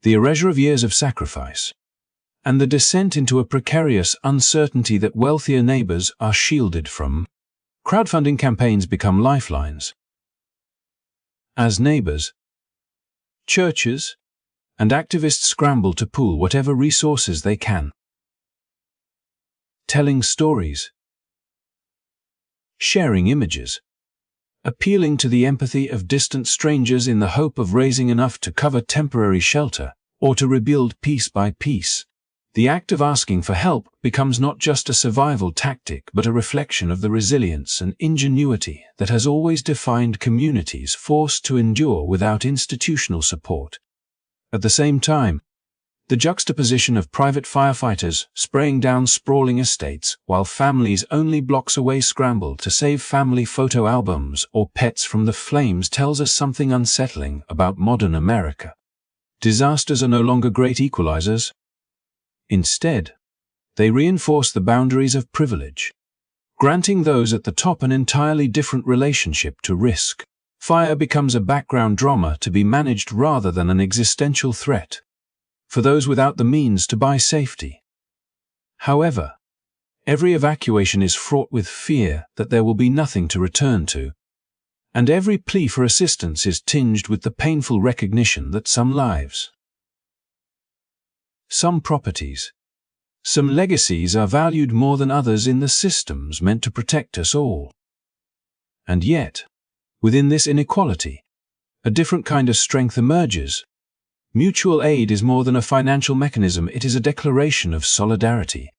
the erasure of years of sacrifice, and the descent into a precarious uncertainty that wealthier neighbors are shielded from. Crowdfunding campaigns become lifelines. As neighbors, churches, and activists scramble to pool whatever resources they can. Telling stories, sharing images, appealing to the empathy of distant strangers in the hope of raising enough to cover temporary shelter, or to rebuild piece by piece. The act of asking for help becomes not just a survival tactic but a reflection of the resilience and ingenuity that has always defined communities forced to endure without institutional support. At the same time, the juxtaposition of private firefighters spraying down sprawling estates while families only blocks away scramble to save family photo albums or pets from the flames tells us something unsettling about modern America. Disasters are no longer great equalizers. Instead, they reinforce the boundaries of privilege, granting those at the top an entirely different relationship to risk. Fire becomes a background drama to be managed rather than an existential threat for those without the means to buy safety. However, every evacuation is fraught with fear that there will be nothing to return to, and every plea for assistance is tinged with the painful recognition that some lives, some properties, some legacies are valued more than others in the systems meant to protect us all. And yet, within this inequality, a different kind of strength emerges. Mutual aid is more than a financial mechanism, it is a declaration of solidarity,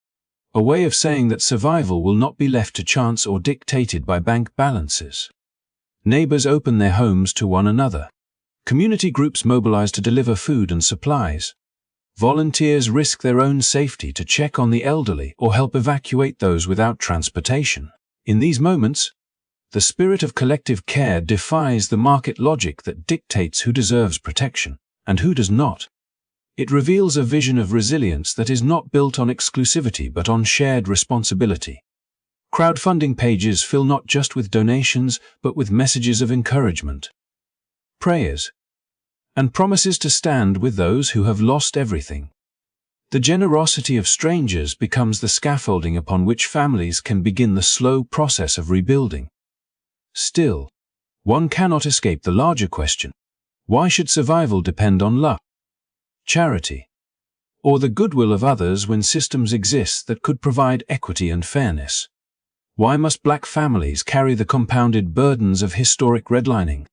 a way of saying that survival will not be left to chance or dictated by bank balances. Neighbors open their homes to one another. Community groups mobilize to deliver food and supplies. Volunteers risk their own safety to check on the elderly or help evacuate those without transportation. In these moments, the spirit of collective care defies the market logic that dictates who deserves protection and who does not. It reveals a vision of resilience that is not built on exclusivity but on shared responsibility. Crowdfunding pages fill not just with donations but with messages of encouragement, prayers, and promises to stand with those who have lost everything. The generosity of strangers becomes the scaffolding upon which families can begin the slow process of rebuilding. Still, one cannot escape the larger question. Why should survival depend on luck, charity, or the goodwill of others when systems exist that could provide equity and fairness? Why must black families carry the compounded burdens of historic redlining,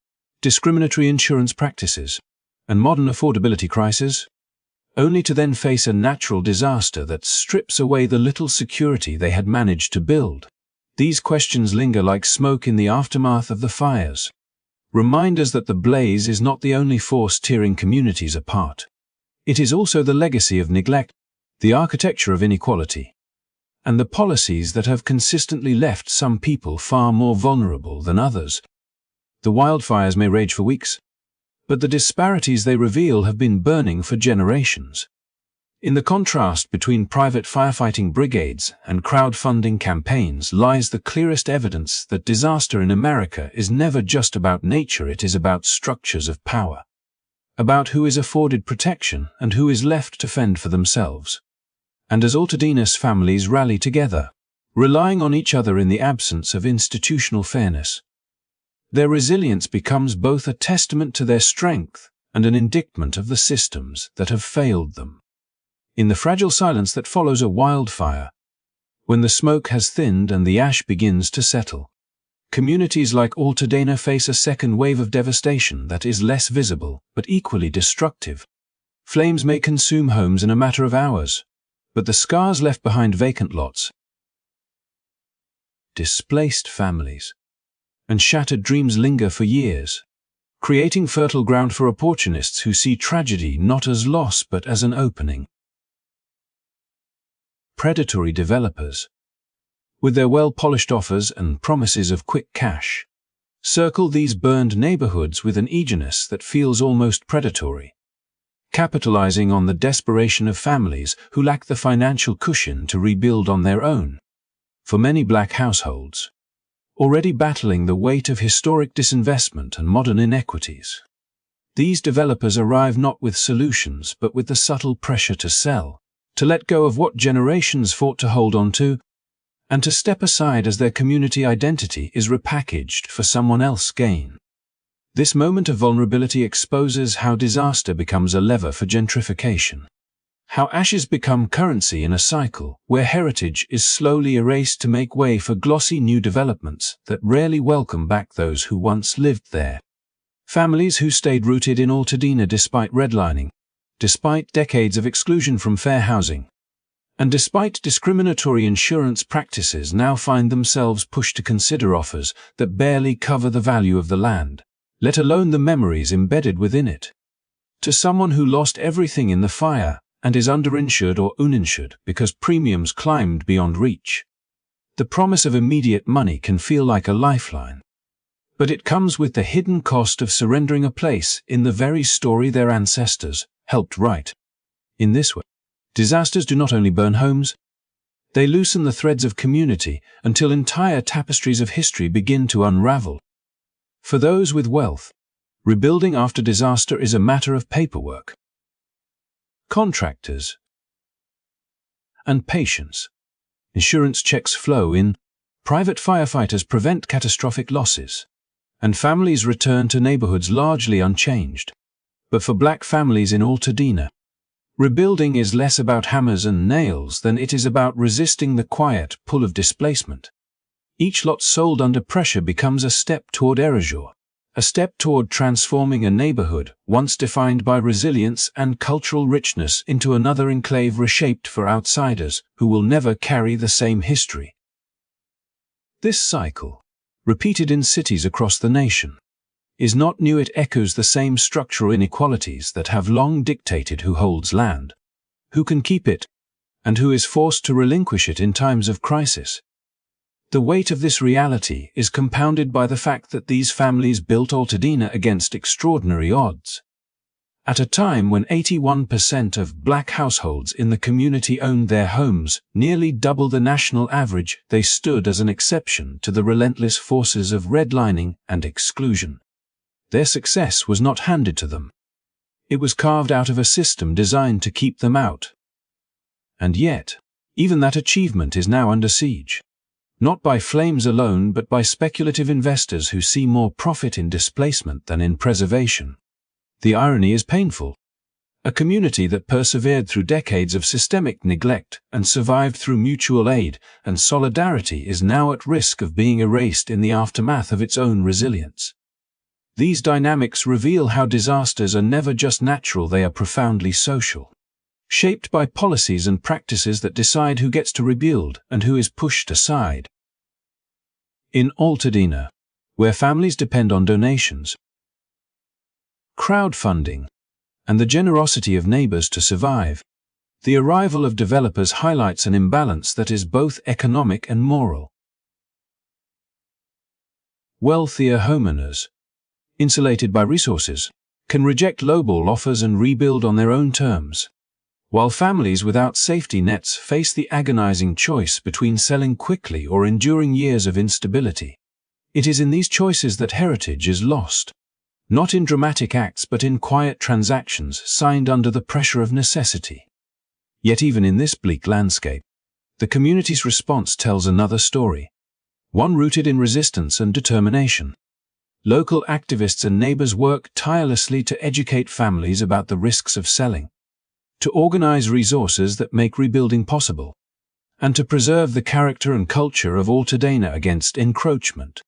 discriminatory insurance practices, and modern affordability crises, only to then face a natural disaster that strips away the little security they had managed to build? These questions linger like smoke in the aftermath of the fires, reminders that the blaze is not the only force tearing communities apart. It is also the legacy of neglect, the architecture of inequality, and the policies that have consistently left some people far more vulnerable than others. The wildfires may rage for weeks, but the disparities they reveal have been burning for generations. In the contrast between private firefighting brigades and crowdfunding campaigns lies the clearest evidence that disaster in America is never just about nature, it is about structures of power, about who is afforded protection and who is left to fend for themselves. And as Altadena's families rally together, relying on each other in the absence of institutional fairness, their resilience becomes both a testament to their strength and an indictment of the systems that have failed them. In the fragile silence that follows a wildfire, when the smoke has thinned and the ash begins to settle, communities like Altadena face a second wave of devastation that is less visible but equally destructive. Flames may consume homes in a matter of hours, but the scars left behind vacant lots, displaced families, and shattered dreams linger for years, creating fertile ground for opportunists who see tragedy not as loss but as an opening. Predatory developers, with their well-polished offers and promises of quick cash, circle these burned neighborhoods with an eagerness that feels almost predatory, capitalizing on the desperation of families who lack the financial cushion to rebuild on their own. For many black households, already battling the weight of historic disinvestment and modern inequities, these developers arrive not with solutions but with the subtle pressure to sell, to let go of what generations fought to hold on to, and to step aside as their community identity is repackaged for someone else's gain. This moment of vulnerability exposes how disaster becomes a lever for gentrification, how ashes become currency in a cycle where heritage is slowly erased to make way for glossy new developments that rarely welcome back those who once lived there. Families who stayed rooted in Altadena despite redlining, despite decades of exclusion from fair housing, and despite discriminatory insurance practices now find themselves pushed to consider offers that barely cover the value of the land, let alone the memories embedded within it. To someone who lost everything in the fire and is underinsured or uninsured because premiums climbed beyond reach, the promise of immediate money can feel like a lifeline. But it comes with the hidden cost of surrendering a place in the very story their ancestors helped write. In this way, disasters do not only burn homes, they loosen the threads of community until entire tapestries of history begin to unravel. For those with wealth, rebuilding after disaster is a matter of paperwork, contractors, and patience. Insurance checks flow in, private firefighters prevent catastrophic losses, and families return to neighborhoods largely unchanged. But for black families in Altadena, rebuilding is less about hammers and nails than it is about resisting the quiet pull of displacement. Each lot sold under pressure becomes a step toward erasure, a step toward transforming a neighborhood once defined by resilience and cultural richness into another enclave reshaped for outsiders who will never carry the same history. This cycle, repeated in cities across the nation, is not new. It echoes the same structural inequalities that have long dictated who holds land, who can keep it, and who is forced to relinquish it in times of crisis. The weight of this reality is compounded by the fact that these families built Altadena against extraordinary odds. At a time when 81% of black households in the community owned their homes, nearly double the national average, they stood as an exception to the relentless forces of redlining and exclusion. Their success was not handed to them. It was carved out of a system designed to keep them out. And yet, even that achievement is now under siege. Not by flames alone but by speculative investors who see more profit in displacement than in preservation. The irony is painful. A community that persevered through decades of systemic neglect and survived through mutual aid and solidarity is now at risk of being erased in the aftermath of its own resilience. These dynamics reveal how disasters are never just natural, they are profoundly social, shaped by policies and practices that decide who gets to rebuild and who is pushed aside. In Altadena, where families depend on donations, crowdfunding, and the generosity of neighbors to survive, the arrival of developers highlights an imbalance that is both economic and moral. Wealthier homeowners, insulated by resources, can reject lowball offers and rebuild on their own terms, while families without safety nets face the agonizing choice between selling quickly or enduring years of instability. It is in these choices that heritage is lost, not in dramatic acts but in quiet transactions signed under the pressure of necessity. Yet even in this bleak landscape, the community's response tells another story, one rooted in resistance and determination. Local activists and neighbors work tirelessly to educate families about the risks of selling, to organize resources that make rebuilding possible, and to preserve the character and culture of Altadena against encroachment.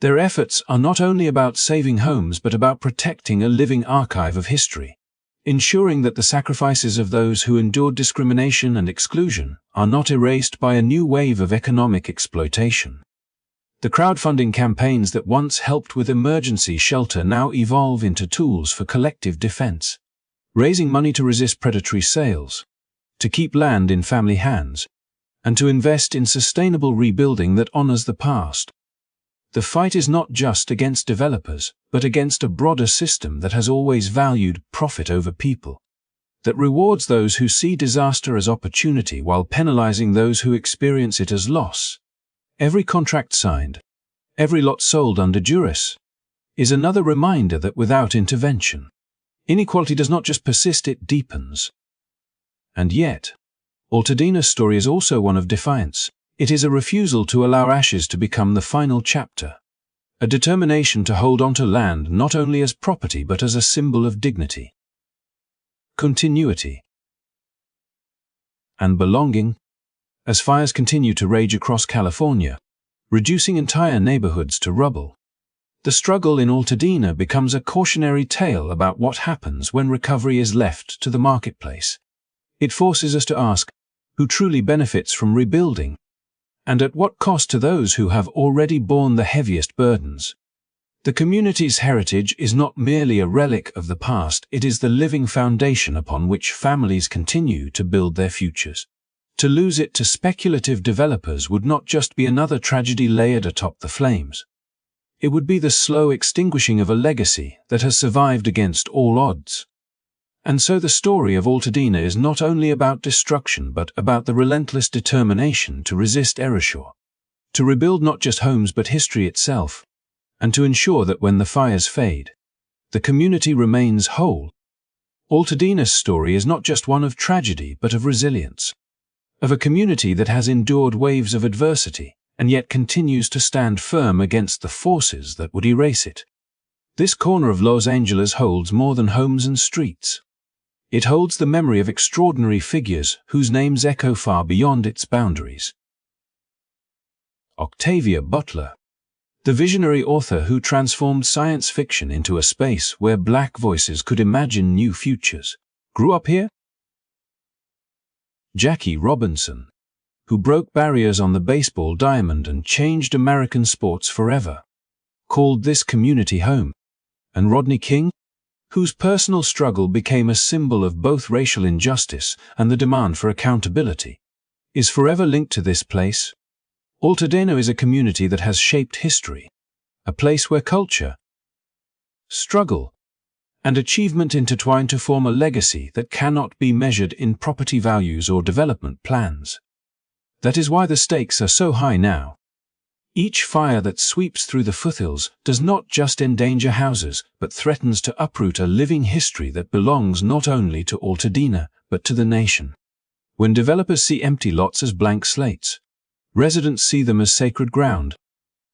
Their efforts are not only about saving homes but about protecting a living archive of history, ensuring that the sacrifices of those who endured discrimination and exclusion are not erased by a new wave of economic exploitation. The crowdfunding campaigns that once helped with emergency shelter now evolve into tools for collective defense, raising money to resist predatory sales, to keep land in family hands, and to invest in sustainable rebuilding that honors the past. The fight is not just against developers, but against a broader system that has always valued profit over people, that rewards those who see disaster as opportunity while penalizing those who experience it as loss. Every contract signed, every lot sold under duress, is another reminder that without intervention, inequality does not just persist, it deepens. And yet, Altadena's story is also one of defiance. It is a refusal to allow ashes to become the final chapter, a determination to hold on to land not only as property but as a symbol of dignity, continuity, and belonging. As fires continue to rage across California, reducing entire neighborhoods to rubble, the struggle in Altadena becomes a cautionary tale about what happens when recovery is left to the marketplace. It forces us to ask, who truly benefits from rebuilding? And at what cost to those who have already borne the heaviest burdens? The community's heritage is not merely a relic of the past, it is the living foundation upon which families continue to build their futures. To lose it to speculative developers would not just be another tragedy layered atop the flames. It would be the slow extinguishing of a legacy that has survived against all odds. And so the story of Altadena is not only about destruction but about the relentless determination to resist erasure, to rebuild not just homes but history itself, and to ensure that when the fires fade, the community remains whole. Altadena's story is not just one of tragedy but of resilience, of a community that has endured waves of adversity and yet continues to stand firm against the forces that would erase it. This corner of Los Angeles holds more than homes and streets. It holds the memory of extraordinary figures whose names echo far beyond its boundaries. Octavia Butler, the visionary author who transformed science fiction into a space where Black voices could imagine new futures, grew up here. Jackie Robinson, who broke barriers on the baseball diamond and changed American sports forever, called this community home. And Rodney King, whose personal struggle became a symbol of both racial injustice and the demand for accountability, is forever linked to this place. Altadena is a community that has shaped history, a place where culture, struggle, and achievement intertwine to form a legacy that cannot be measured in property values or development plans. That is why the stakes are so high now. Each fire that sweeps through the foothills does not just endanger houses, but threatens to uproot a living history that belongs not only to Altadena, but to the nation. When developers see empty lots as blank slates, residents see them as sacred ground,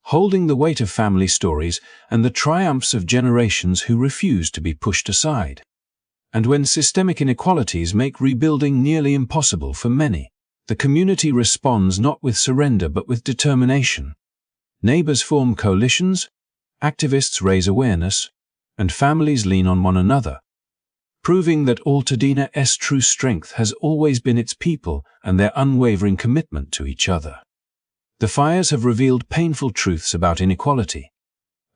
holding the weight of family stories and the triumphs of generations who refuse to be pushed aside. And when systemic inequalities make rebuilding nearly impossible for many, the community responds not with surrender but with determination. Neighbors form coalitions, activists raise awareness, and families lean on one another, proving that Altadena's true strength has always been its people and their unwavering commitment to each other. The fires have revealed painful truths about inequality,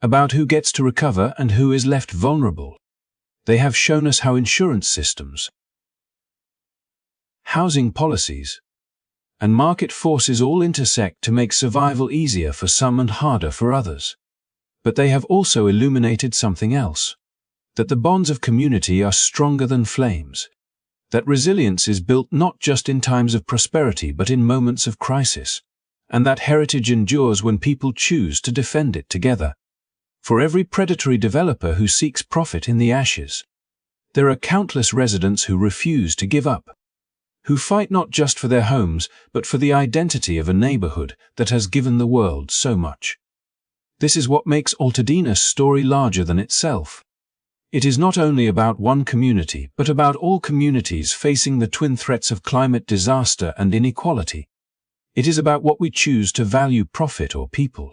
about who gets to recover and who is left vulnerable. They have shown us how insurance systems, housing policies, and market forces all intersect to make survival easier for some and harder for others. But they have also illuminated something else: that the bonds of community are stronger than flames, that resilience is built not just in times of prosperity but in moments of crisis, and that heritage endures when people choose to defend it together. For every predatory developer who seeks profit in the ashes, there are countless residents who refuse to give up, who fight not just for their homes but for the identity of a neighborhood that has given the world so much. This is what makes Altadena's story larger than itself. It is not only about one community but about all communities facing the twin threats of climate disaster and inequality. It is about what we choose to value: profit or people,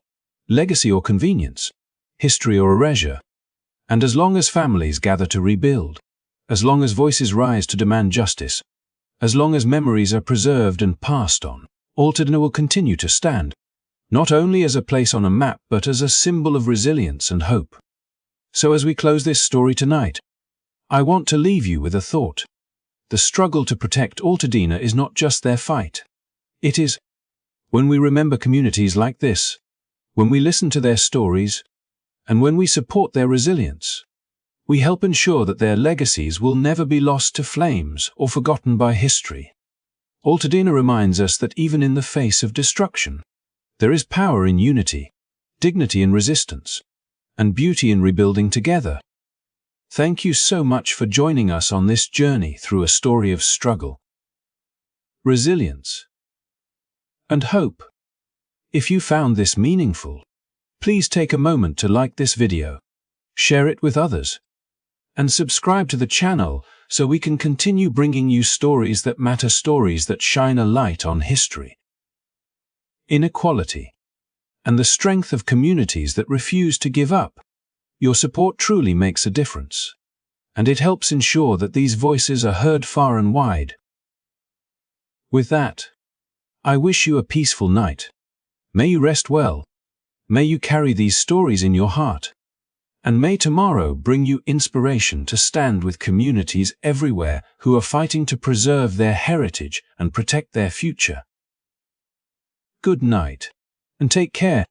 legacy or convenience, history or erasure. And as long as families gather to rebuild, as long as voices rise to demand justice, as long as memories are preserved and passed on, Altadena will continue to stand, not only as a place on a map but as a symbol of resilience and hope. So as we close this story tonight, I want to leave you with a thought. The struggle to protect Altadena is not just their fight. It is, when we remember communities like this, when we listen to their stories, and when we support their resilience, we help ensure that their legacies will never be lost to flames or forgotten by history. Altadena reminds us that even in the face of destruction, there is power in unity, dignity in resistance, and beauty in rebuilding together. Thank you so much for joining us on this journey through a story of struggle, resilience, and hope. If you found this meaningful, please take a moment to like this video, share it with others, and subscribe to the channel so we can continue bringing you stories that matter, stories that shine a light on history, inequality, and the strength of communities that refuse to give up. Your support truly makes a difference, and it helps ensure that these voices are heard far and wide. With that, I wish you a peaceful night. May you rest well. May you carry these stories in your heart. And may tomorrow bring you inspiration to stand with communities everywhere who are fighting to preserve their heritage and protect their future. Good night, and take care.